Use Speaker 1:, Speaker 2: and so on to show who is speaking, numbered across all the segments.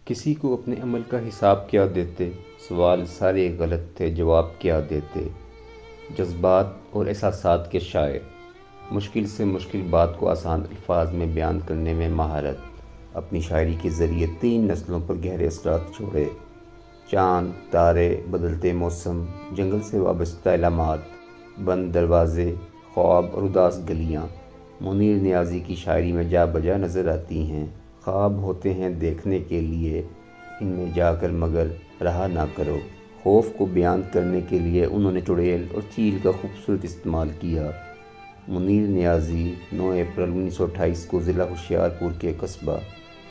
Speaker 1: کسی کو اپنے عمل کا حساب کیا دیتے، سوال سارے غلط تھے، جواب کیا دیتے۔ جذبات اور احساسات کے شاعر، مشکل سے مشکل بات کو آسان الفاظ میں بیان کرنے میں مہارت، اپنی شاعری کے ذریعے 3 نسلوں پر گہرے اثرات چھوڑے۔ چاند، تارے، بدلتے موسم، جنگل سے وابستہ علامات، بند دروازے، خواب اور اداس گلیاں منیر نیازی کی شاعری میں جا بجا نظر آتی ہیں۔ خواب ہوتے ہیں دیکھنے کے لیے، ان میں جا کر مگر رہا نہ کرو۔ خوف کو بیان کرنے کے لیے انہوں نے چڑیل اور چیل کا خوبصورت استعمال کیا۔ منیر نیازی 9 اپریل 1928 کو ضلع ہوشیارپور کے قصبہ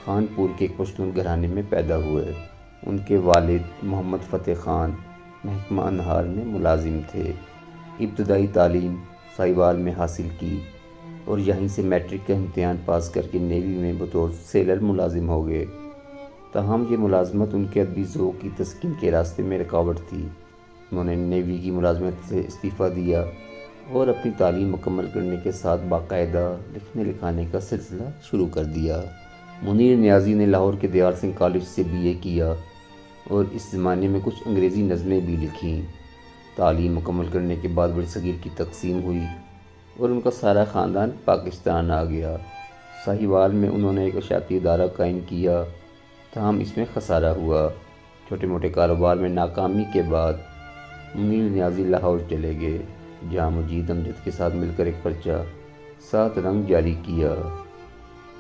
Speaker 1: خانپور کے ایک پشتون گھرانے میں پیدا ہوئے۔ ان کے والد محمد فتح خان محکمہ انہار میں ملازم تھے۔ ابتدائی تعلیم ساہیوال میں حاصل کی اور یہیں سے میٹرک کا امتحان پاس کر کے نیوی میں بطور سیلر ملازم ہو گئے۔ تاہم یہ ملازمت ان کے ادبی ذوق کی تسکین کے راستے میں رکاوٹ تھی۔ انہوں نے نیوی کی ملازمت سے استعفیٰ دیا اور اپنی تعلیم مکمل کرنے کے ساتھ باقاعدہ لکھنے لکھانے کا سلسلہ شروع کر دیا۔ منیر نیازی نے لاہور کے دیال سنگھ کالج سے BA کیا اور اس زمانے میں کچھ انگریزی نظمیں بھی لکھیں۔ تعلیم مکمل کرنے کے بعد بڑی صغیر کی تقسیم ہوئی اور ان کا سارا خاندان پاکستان آ گیا۔ ساہیوال میں انہوں نے ایک اشاعتی ادارہ قائم کیا، تاہم اس میں خسارہ ہوا۔ چھوٹے موٹے کاروبار میں ناکامی کے بعد منیر نیازی لاہور چلے گئے، جہاں مجید امجد کے ساتھ مل کر ایک پرچہ 7 رنگ جاری کیا۔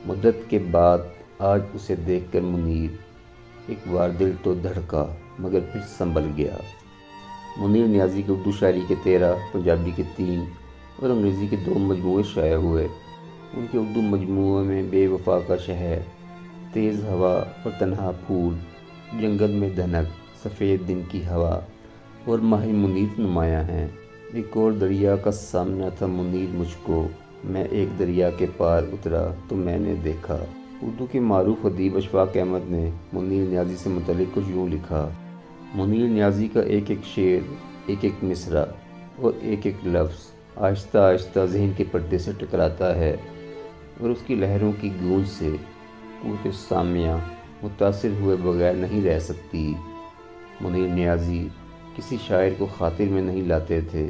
Speaker 1: مدت کے بعد آج اسے دیکھ کر منیر ایک بار دل تو دھڑکا مگر پھر سنبھل گیا۔ منیر نیازی کے اردو شاعری کے 13، پنجابی کے 3 اور انگریزی کے 2 مجموعے شائع ہوئے۔ ان کے اردو مجموعوں میں بے وفا کا شہر، تیز ہوا اور تنہا پھول، جنگل میں دھنک، سفید دن کی ہوا اور ماہ منیر نمایاں ہیں۔ ایک اور دریا کا سامنا تھا منیر مجھ کو، میں ایک دریا کے پار اترا تو میں نے دیکھا۔ اردو کے معروف ادیب اشفاق احمد نے منیر نیازی سے متعلق کچھ یوں لکھا: منیر نیازی کا ایک ایک شعر، ایک ایک مصرع اور ایک ایک لفظ آہستہ آہستہ ذہن کے پردے سے ٹکراتا ہے اور اس کی لہروں کی گونج سے قوت سامعہ متاثر ہوئے بغیر نہیں رہ سکتی۔ منیر نیازی کسی شاعر کو خاطر میں نہیں لاتے تھے۔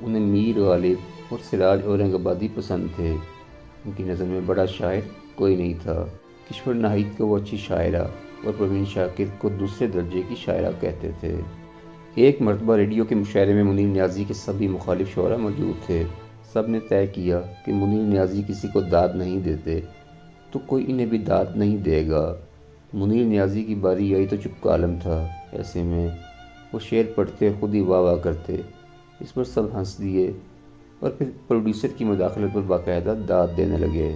Speaker 1: انہیں میر غالب اور سراج اورنگ آبادی پسند تھے۔ ان کی نظر میں بڑا شاعر کوئی نہیں تھا۔ کشور ناہید کو وہ اچھی شاعرہ اور پروین شاکر کو دوسرے درجے کی شاعرہ کہتے تھے۔ ایک مرتبہ ریڈیو کے مشاعرے میں منیر نیازی کے سبھی مخالف شعراء موجود تھے۔ سب نے طے کیا کہ منیر نیازی کسی کو داد نہیں دیتے تو کوئی انہیں بھی داد نہیں دے گا۔ منیر نیازی کی باری آئی تو چپ کا عالم تھا۔ ایسے میں وہ شعر پڑھتے خود ہی واہ واہ کرتے، اس پر سب ہنس دیے اور پھر پروڈیوسر کی مداخلت پر باقاعدہ داد دینے لگے۔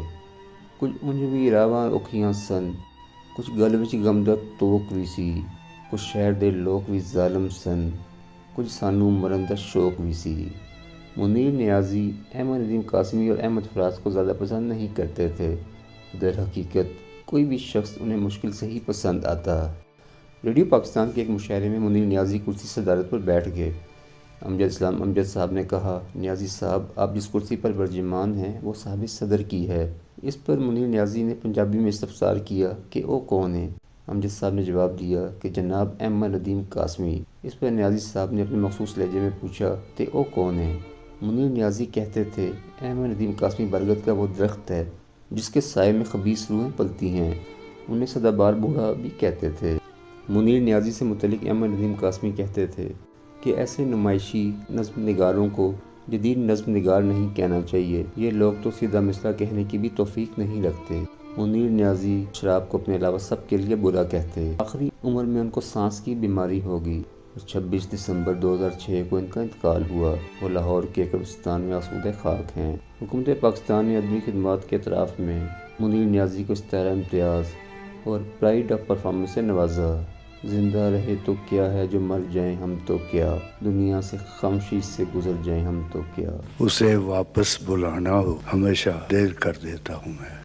Speaker 1: کچھ انجوی راواں اوکھیاں سن، کچھ گل وچ گمدت توک وی سی، کچھ شہر دے لوک وی ظالم سن، کچھ سانو مرن دا شوق وی سی۔ منیر نیازی احمد ندیم قاسمی اور احمد فراز کو زیادہ پسند نہیں کرتے تھے۔ در حقیقت کوئی بھی شخص انہیں مشکل سے ہی پسند آتا۔ ریڈیو پاکستان کے ایک مشاعرے میں منیر نیازی کرسی صدارت پر بیٹھ گئے۔ امجد اسلام امجد صاحب نے کہا: نیازی صاحب، آپ جس کرسی پر برجمان ہیں وہ صاحب صدر کی ہے۔ اس پر منیر نیازی نے پنجابی میں استفسار کیا کہ وہ کون ہیں؟ امجد صاحب نے جواب دیا کہ جناب احمد ندیم قاسمی۔ اس پر نیازی صاحب نے اپنے مخصوص لہجے میں پوچھا کہ وہ کون ہیں؟ منیر نیازی کہتے تھے: احمد ندیم قاسمی برگد کا وہ درخت ہے جس کے سائے میں خبیث روحیں پلتی ہیں۔ انہیں سدا بار بوڑھا بھی کہتے تھے۔ منیر نیازی سے متعلق احمد ندیم قاسمی کہتے تھے کہ ایسے نمائشی نظم نگاروں کو جدید نظم نگار نہیں کہنا چاہیے، یہ لوگ تو سیدھا مصرع کہنے کی بھی توفیق نہیں رکھتے۔ منیر نیازی شراب کو اپنے علاوہ سب کے لیے برا کہتے۔ آخری عمر میں ان کو سانس کی بیماری ہو گئی اور 26 دسمبر 2006 کو ان کا انتقال ہوا۔ وہ لاہور کے قبرستان میں آسودہ خاک ہیں۔ حکومت پاکستان نے ادبی خدمات کے اعتراف میں منیر نیازی کو استعارہ امتیاز اور پرائڈ آف پرفارمنس سے نوازا۔ زندہ رہے تو کیا ہے جو مر جائیں ہم تو کیا، دنیا سے خاموشی سے گزر جائیں ہم تو کیا۔
Speaker 2: اسے واپس بلانا ہو ہمیشہ دیر کر دیتا ہوں میں۔